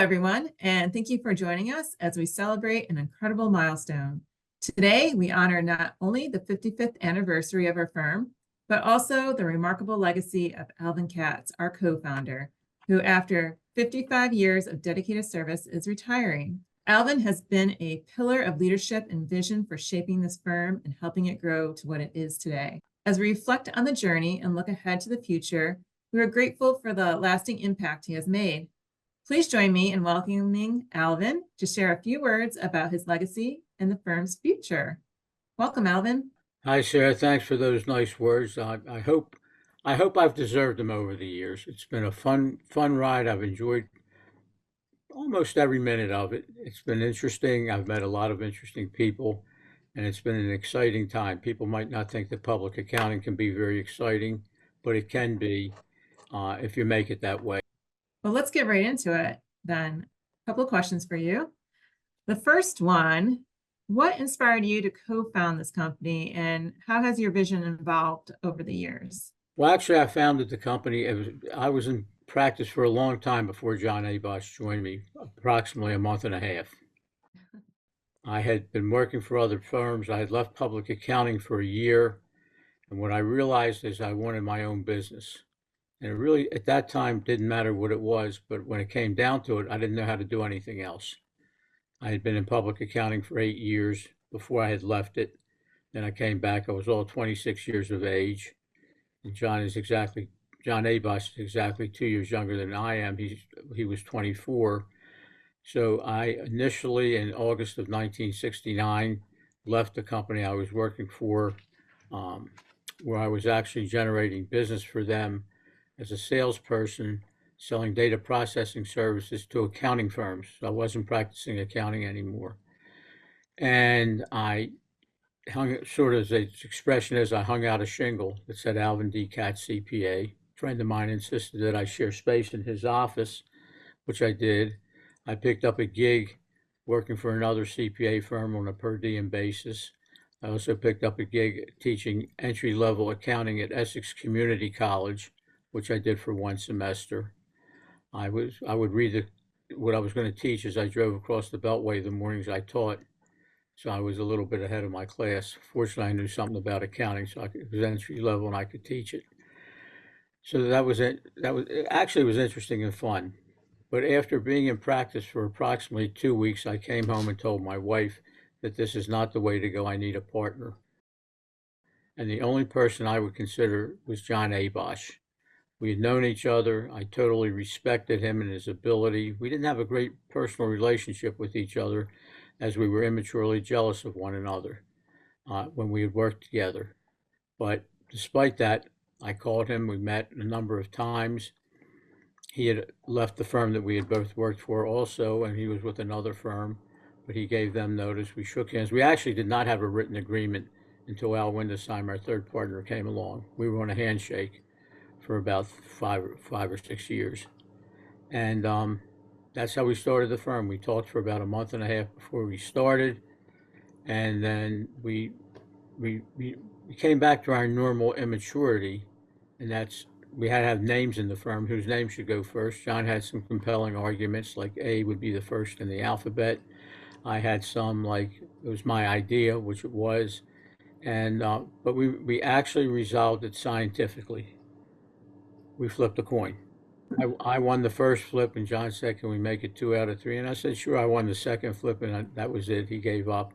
everyone, and thank you for joining us as we celebrate an incredible milestone. Today, we honor not only the 55th anniversary of our firm, but also the remarkable legacy of Alvin Katz, our co-founder, who after 55 years of dedicated service is retiring. Alvin has been a pillar of leadership and vision for shaping this firm and helping it grow to what it is today. As we reflect on the journey and look ahead to the future, we are grateful for the lasting impact he has made. Please join me in welcoming Alvin to share a few words about his legacy and the firm's future. Welcome, Alvin. Hi, Sarah. Thanks for those nice words. I hope I've deserved them over the years. It's been a fun ride. I've enjoyed almost every minute of it. It's been interesting. I've met a lot of interesting people, and it's been an exciting time. People might not think that public accounting can be very exciting, but it can be if you make it that way. Well, let's get right into it then. A couple of questions for you. The first one, what inspired you to co-found this company, and how has your vision evolved over the years? Well, actually, I founded the company. I was in practice for a long time before John Abosh joined me, approximately a month and a half. I had been working for other firms. I had left public accounting for a year. And what I realized is I wanted my own business. And it really, at that time, didn't matter what it was. But when it came down to it, I didn't know how to do anything else. I had been in public accounting for 8 years before I had left it. Then I came back. I was all 26 years of age. And John Abosh is exactly 2 years younger than I am. He was 24. So I initially, in August of 1969, left the company I was working for, where I was actually generating business for them as a salesperson, selling data processing services to accounting firms. So I wasn't practicing accounting anymore. And I hung, sort of as the expression is, I hung out a shingle that said Alvin D. Katz, CPA. A friend of mine insisted that I share space in his office, which I did. I picked up a gig working for another CPA firm on a per diem basis. I also picked up a gig teaching entry-level accounting at Essex Community College, which I did for 1 semester. I would read what I was going to teach as I drove across the Beltway the mornings I taught. So I was a little bit ahead of my class. Fortunately, I knew something about accounting, so it was entry level and I could teach it. So that was it. It was interesting and fun. But after being in practice for approximately 2 weeks, I came home and told my wife that this is not the way to go. I need a partner. And the only person I would consider was John Abosh. We had known each other. I totally respected him and his ability. We didn't have a great personal relationship with each other, as we were immaturely jealous of one another when we had worked together. But despite that, I called him. We met a number of times. He had left the firm that we had both worked for also, and he was with another firm, but he gave them notice. We shook hands. We actually did not have a written agreement until Al Windesheim, our third partner, came along. We were on a handshake for about five or 6 years. And that's how we started the firm. We talked for about a month and a half before we started. And then we came back to our normal immaturity, and that's we had to have names in the firm. Whose name should go first? John had some compelling arguments, like A would be the first in the alphabet. I had some, like it was my idea, which it was, and but we actually resolved it scientifically. We flipped a coin. I won the first flip, and John said, "Can we make it 2 out of 3?" And I said, "Sure." I won the second flip, and that was it. He gave up,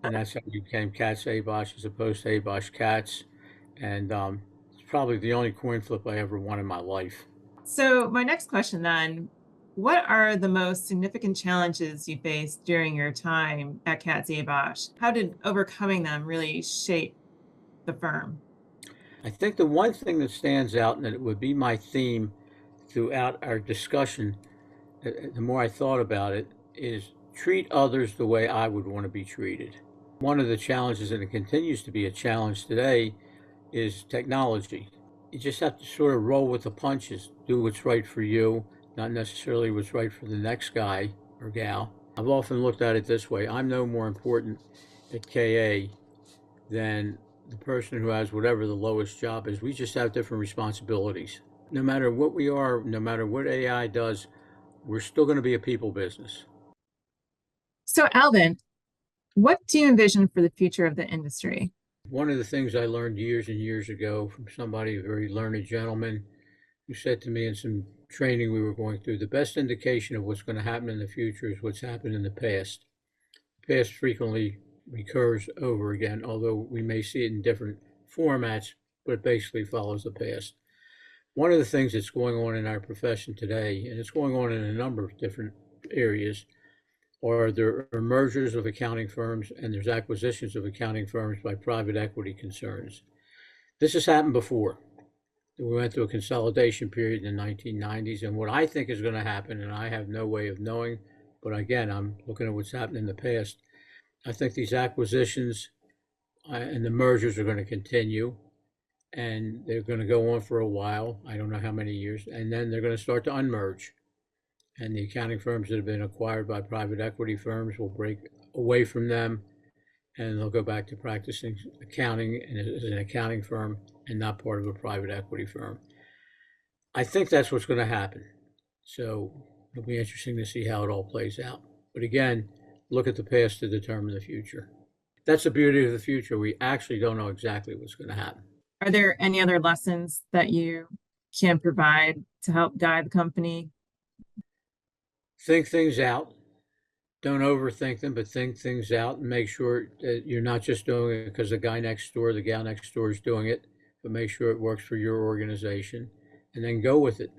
and that's how we became Katz Abosh as opposed to Abosh Katz. And it's probably the only coin flip I ever won in my life. So my next question then, what are the most significant challenges you faced during your time at Katz Abosh? How did overcoming them really shape the firm? I think the one thing that stands out, and it would be my theme throughout our discussion, the more I thought about it, is treat others the way I would want to be treated. One of the challenges, and it continues to be a challenge today, is technology. You just have to sort of roll with the punches, do what's right for you, not necessarily what's right for the next guy or gal. I've often looked at it this way. I'm no more important at KA than the person who has whatever the lowest job is. We just have different responsibilities. No matter what we are, no matter what AI does, we're still going to be a people business. So, Alvin, what do you envision for the future of the industry? One of the things I learned years and years ago from somebody, a very learned gentleman, who said to me in some training we were going through, the best indication of what's going to happen in the future is what's happened in the past. The past frequently recurs over again, although we may see it in different formats, but it basically follows the past. One of the things that's going on in our profession today, and it's going on in a number of different areas, are there are mergers of accounting firms and there's acquisitions of accounting firms by private equity concerns. This has happened before. We went through a consolidation period in the 1990s, and what I think is going to happen, and I have no way of knowing, but again, I'm looking at what's happened in the past. I think these acquisitions and the mergers are going to continue, and they're going to go on for a while. I don't know how many years, and then they're going to start to unmerge. And the accounting firms that have been acquired by private equity firms will break away from them, and they'll go back to practicing accounting as an accounting firm and not part of a private equity firm. I think that's what's going to happen. So it'll be interesting to see how it all plays out. But again, look at the past to determine the future. That's the beauty of the future. We actually don't know exactly what's going to happen. Are there any other lessons that you can provide to help guide the company? Think things out. Don't overthink them, but think things out and make sure that you're not just doing it because the guy next door, the gal next door is doing it, but make sure it works for your organization, and then go with it.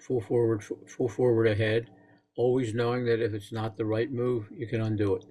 Full forward ahead, always knowing that if it's not the right move, you can undo it.